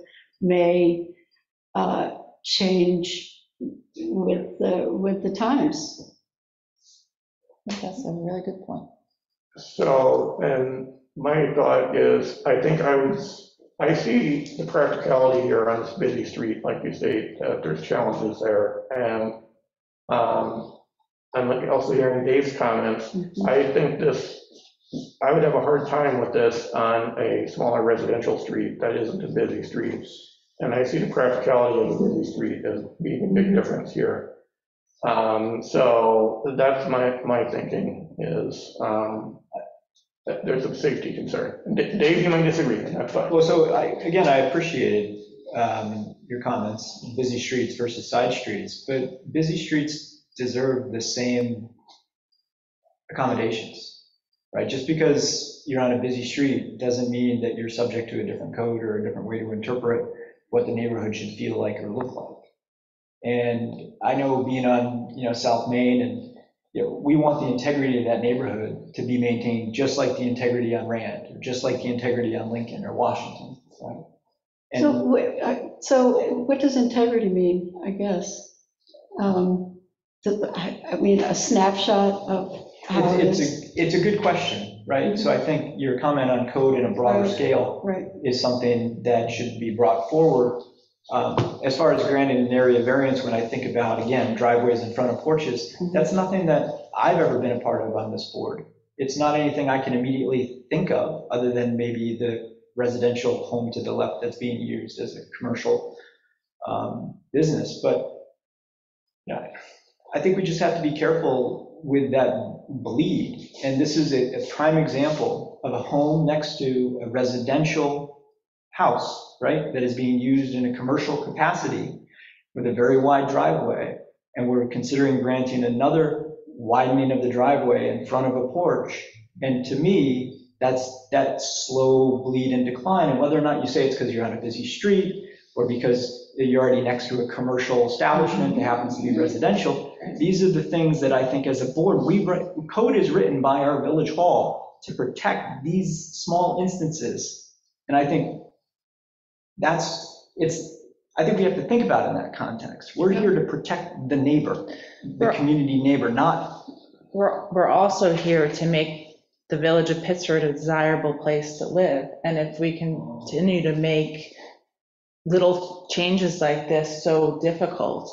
may change with the times. That's a really good point. So, and my thought is, I see the practicality here on this busy street, like you say, that there's challenges there. And I'm also hearing Dave's comments. Mhm. I think I would have a hard time with this on a smaller residential street that isn't a busy street. And I see the practicality of a busy street as being a big difference here. So that's my thinking is that there's a safety concern. Dave, you might disagree, and that's fine. Well, so I appreciated your comments, busy streets versus side streets, but busy streets deserve the same accommodations, right? Just because you're on a busy street doesn't mean that you're subject to a different code or a different way to interpret what the neighborhood should feel like or look like. And I know being on, South Main, and we want the integrity of that neighborhood to be maintained just like the integrity on Rand, or just like the integrity on Lincoln or Washington, right? And So what does integrity mean, I guess? I mean, a snapshot of how it is? it's a good question, right? So I think your comment on code in a broader Right. scale Right. is something that should be brought forward. As far as granting an area variance, when I think about, again, driveways in front of porches, that's nothing that I've ever been a part of on this board. It's not anything I can immediately think of, other than maybe the residential home to the left that's being used as a commercial business. But yeah, I think we just have to be careful with that bleed. And this is a prime example of a home next to a residential house, right, that is being used in a commercial capacity with a very wide driveway, and we're considering granting another widening of the driveway in front of a porch. And to me, that slow bleed and decline, and whether or not you say it's because you're on a busy street or because you're already next to a commercial establishment that happens to be residential, these are the things that I think as a board, code is written by our village hall to protect these small instances. And I think I think we have to think about it in that context. We're here to protect the neighbor, the community neighbor, not. We're also here to make the village of Pittsford a desirable place to live. And if we continue to make little changes like this so difficult,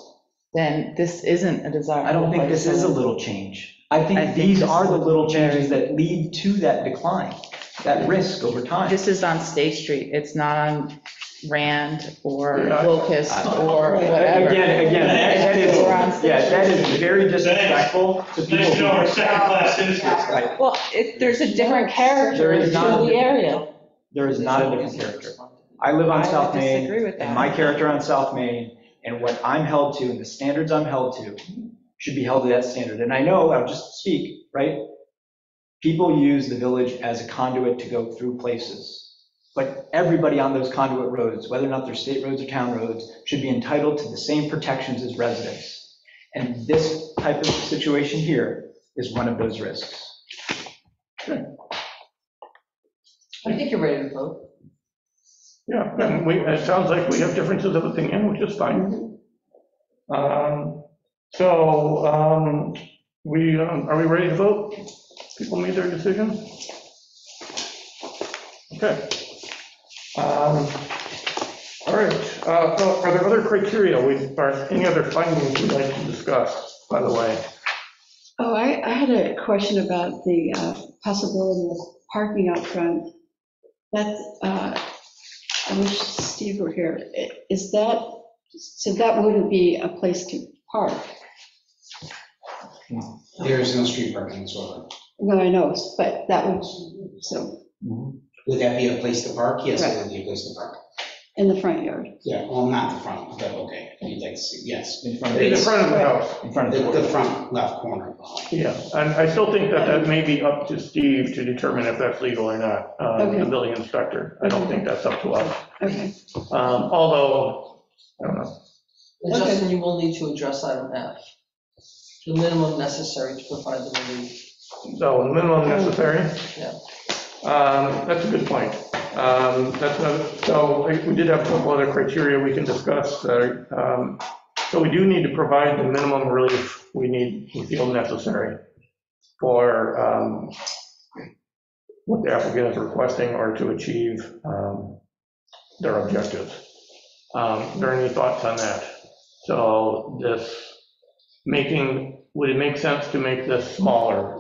then this isn't a desirable place. I don't think this is a little change. I think these are the little changes that lead to that decline, that risk over time. This is on State Street. It's not on Rand or Locust or whatever. Again, that is very disrespectful to people. Nice to know we're second-class citizens. Right. Well, there's a different character to the area. There is not a different character. I live on South Main, disagree with that. and my character on South Main, and what I'm held to, and the standards I'm held to, should be held to that standard. And I know, I'll just speak, right? People use the village as a conduit to go through places. But everybody on those conduit roads, whether or not they're state roads or town roads, should be entitled to the same protections as residents. And this type of situation here is one of those risks. I think you're ready to vote. Yeah, and it sounds like we have differences of opinion, which is fine. Are we ready to vote? People made their decision? Okay. All right, are there other criteria, or any other findings we'd like to discuss, by the way? Oh, I had a question about the possibility of parking out front. I wish Steve were here. So that wouldn't be a place to park? There is no street parking whatsoever. No, I know, but that would, so, Would that be a place to park? Yes, it would be a place to park. in the front yard. Yeah, well, not the front, but okay, if you'd like to see, yes. In front In the front of the house. In front of The front left corner of the hall. Yeah, and I still think that may be up to Steve to determine if that's legal or not, Okay. the building inspector. I don't think that's up to us. Okay, Although, I don't know. And Justin, you will need to address item F, the minimum necessary to provide the relief. So the minimum necessary? Yeah. That's a good point. So we did have a couple other criteria we can discuss. So we do need to provide the minimum relief we feel necessary for what the applicant is requesting or to achieve their objectives. Are there any thoughts on that? So would it make sense to make this smaller?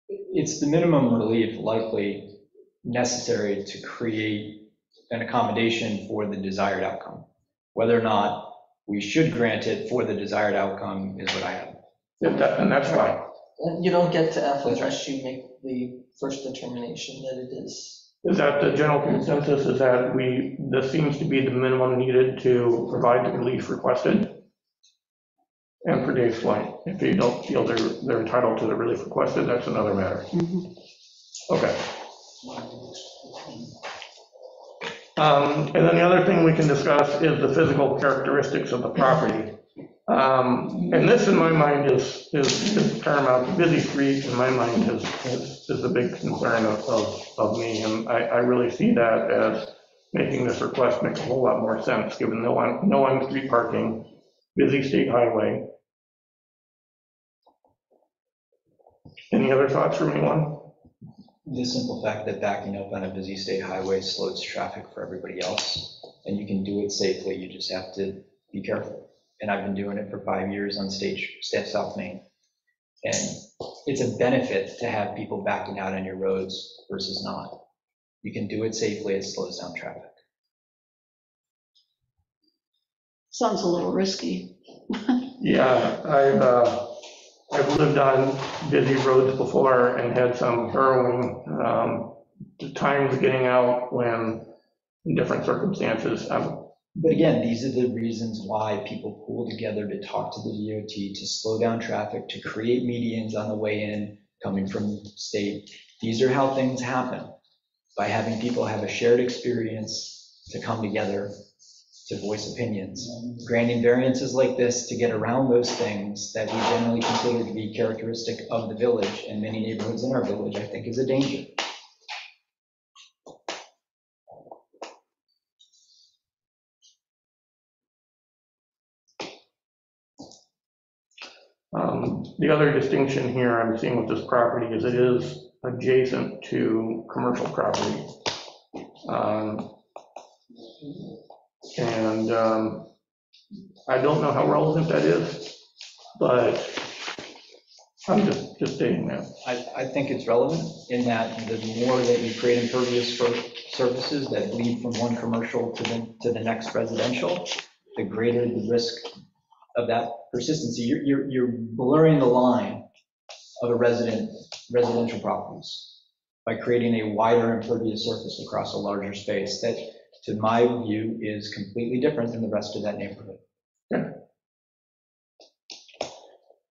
It's the minimum relief likely necessary to create an accommodation for the desired outcome. Whether or not we should grant it for the desired outcome is what I have. And that's fine. And you don't get to F unless you make the first determination that it is. Is that the general consensus, is that this seems to be the minimum needed to provide the relief requested? And for Dave's point, if you don't feel they're entitled to the relief requested, that's another matter. Okay. And then the other thing we can discuss is the physical characteristics of the property. And this, in my mind, is paramount. The busy street, in my mind, is a big concern of me, and I really see that as making this request make a whole lot more sense, given no on-street parking, busy state highway. Any other thoughts from anyone? The simple fact that backing up on a busy state highway slows traffic for everybody else, and you can do it safely, you just have to be careful. And I've been doing it for 5 years on South Main. And it's a benefit to have people backing out on your roads versus not. You can do it safely, it slows down traffic. sounds a little risky. Yeah, I've lived on busy roads before and had some harrowing times getting out when, in different circumstances. But again, these are the reasons why people pool together to talk to the DOT, to slow down traffic, to create medians on the way in, coming from state. These are how things happen, by having people have a shared experience to come together to voice opinions. Granting variances like this to get around those things that we generally consider to be characteristic of the village and many neighborhoods in our village, I think is a danger. The other distinction here I'm seeing with this property is it is adjacent to commercial property. And I don't know how relevant that is, but I'm just stating that. I think it's relevant in that the more that you create impervious surfaces that lead from one commercial to the next residential, the greater the risk of that persistency. You're blurring the line of a residential properties by creating a wider impervious surface across a larger space that, to my view, is completely different than the rest of that neighborhood. Yeah.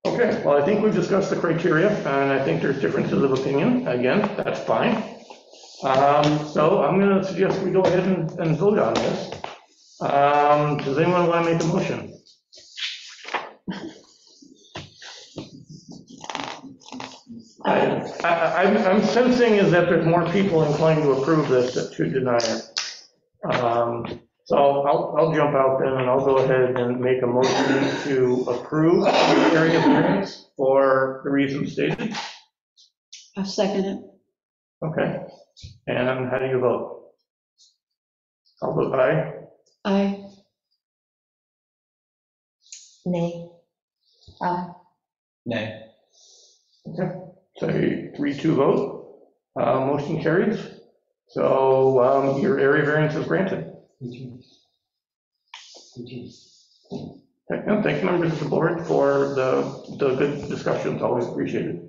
Okay, well, I think we've discussed the criteria, and I think there's differences of opinion. Again, that's fine. So I'm going to suggest we go ahead and vote on this. Does anyone want to make a motion? I'm sensing is that there's more people inclined to approve this than to deny it. So I'll jump out then and I'll go ahead and make a motion to approve the area variance for the reasons stated. I'll second it. Okay. And how do you vote? I'll vote aye. Aye. Nay. Aye. Nay. Okay. So 3-2 vote. Motion carries. So your area variance is granted. Okay, and thank you, members of the board, for the good discussions. Always appreciated.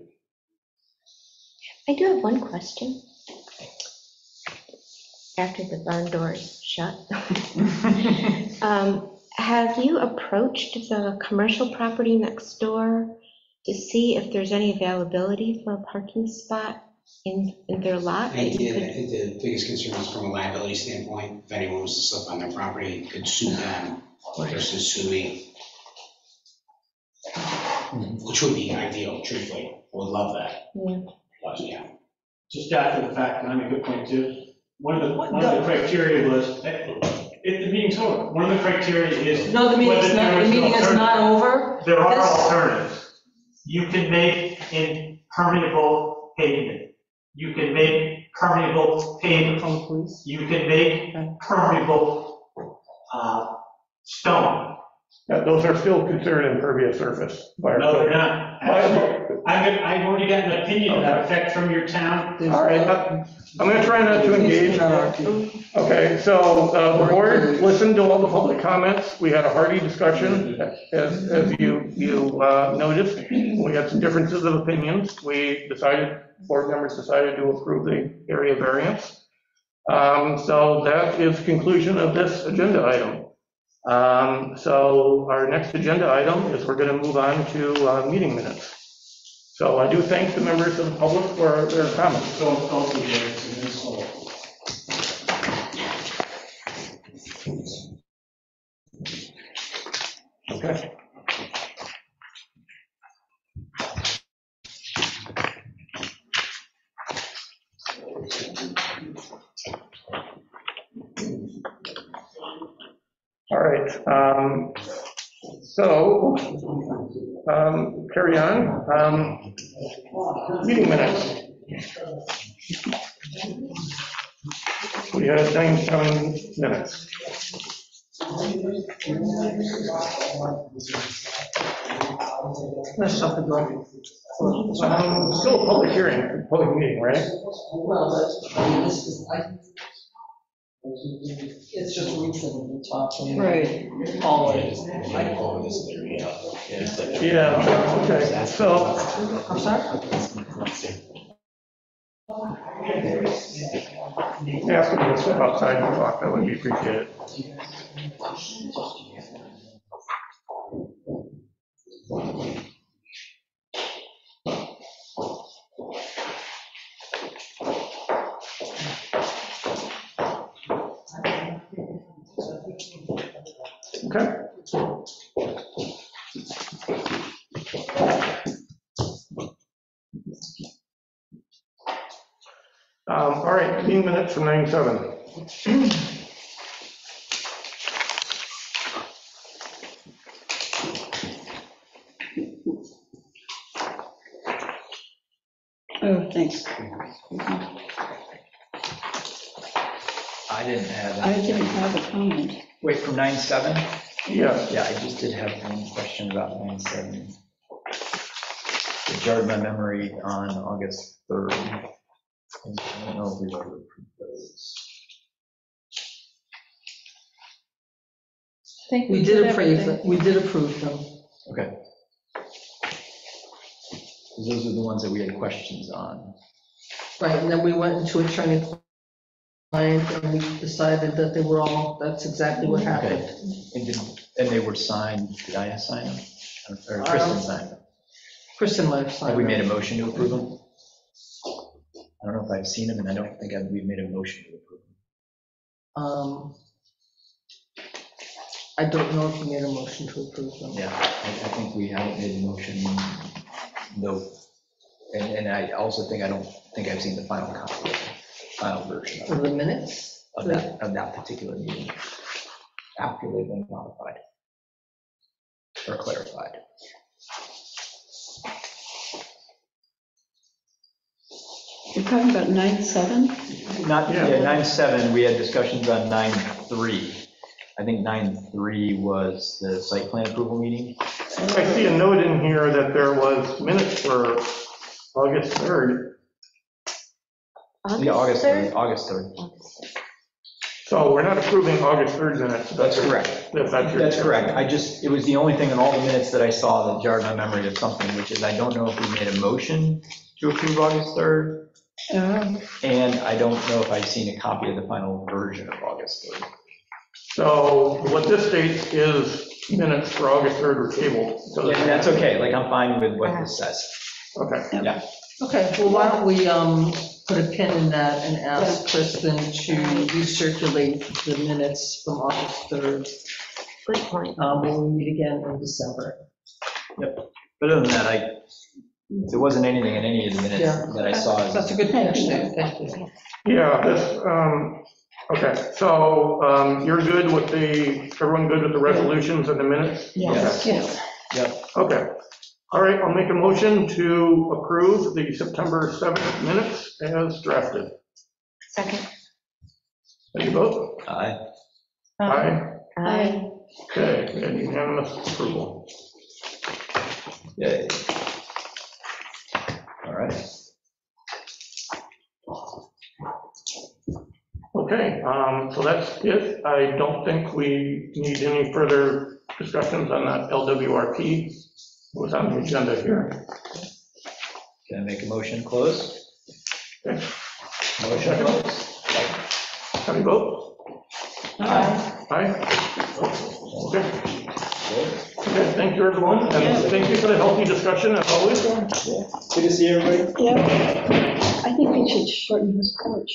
I do have one question. After the barn door is shut. Have you approached the commercial property next door to see if there's any availability for a parking spot in their lot? I did. I think the biggest concern is from a liability standpoint. If anyone was to slip on their property, could sue them versus sue me. Which would be ideal, truthfully. I would love that. Yeah. But, yeah. Just after the fact, and I make a point too. One of the criteria was, the meeting's over. One of the criteria is. No, the meeting is not over. There are alternatives. You can make impermeable pavement. You can make permeable pavement. You can make permeable stone. Yeah, those are still considered impervious surface. No, they're not. I've already got an opinion of that effect from your town. All right, I'm going to try not to engage. Okay, so the board listened to all the public comments. We had a hearty discussion, as you noticed. We had some differences of opinions. Board members decided to approve the area variance. So that is conclusion of this agenda item. So our next agenda item is we're going to move on to meeting minutes. So I do thank the members of the public for their comments. Okay. All right. So carry on. Meeting minutes. We had 97 minutes. Still a public hearing, public meeting, right? Well, this is, it's just recent we talked. Right. Always. Yeah, okay, so. I'm sorry? Ask them to step outside and talk, that would be appreciated. Okay. All right, meeting minutes from 9/7. Oh, thanks. I didn't have I any. didn't have a comment. Wait, from 9/7? Yes. Yeah, I just did have one question about 9/7. It jarred my memory on August 3rd. I don't know if we've ever approved those. I think We did approve everything. them, we did approve them. Okay. Those are the ones that we had questions on. Right, and then we went into attorney-client and we decided that they were all, that's exactly what happened. And they were signed, did I assign them? Or Kristen signed them? Kristen might have signed Have we them. made a motion to approve them? I don't know if I've seen them, and I don't think we've made a motion to approve them. I don't know if we made a motion to approve them. Yeah, I think we haven't made a motion, though. And I also think, I don't think I've seen the final copy, final version For the minutes? of that particular meeting, after they've been modified or clarified. You're talking about 9/7? Not, yeah, 9/7, we had discussions on 9/3. I think 9/3 was the site plan approval meeting. I see a note in here that there was minutes for August 3rd. Yeah, August 3rd. So we're not approving August 3rd minutes. That's correct. If that's your- That's correct. It was the only thing in all the minutes that I saw that jarred my memory of something, which is I don't know if we made a motion to approve August 3rd, and I don't know if I've seen a copy of the final version of August 3rd. So what this states is minutes for August 3rd were tabled. So And that's okay, like, I'm fine with what this says. Okay. Yeah. Okay, well, why don't we put a pin in that and ask Kristen to recirculate the minutes from August 3rd Good point. when we meet again in December. Yep. But other than that, there wasn't anything in any of the minutes Yeah. that I saw. That's a good catch there, thank you. Yeah, okay, so you're good with everyone good with the resolutions and the minutes? Yes. Yes. Yep. Okay. All right, I'll make a motion to approve the September 7th minutes as drafted. Second. How do you vote? Aye. Aye. Aye. Okay, we had unanimous approval. Yay. All right. Okay, so that's it. I don't think we need any further discussions on that LWRP. It was on the agenda here. Can I make a motion to close? Okay. Motion to close. How do you vote? Aye. Aye? Okay. Okay, thank you, everyone, and thank you for the healthy discussion, as always. Good to see everybody. Yeah. I think we should shorten this porch.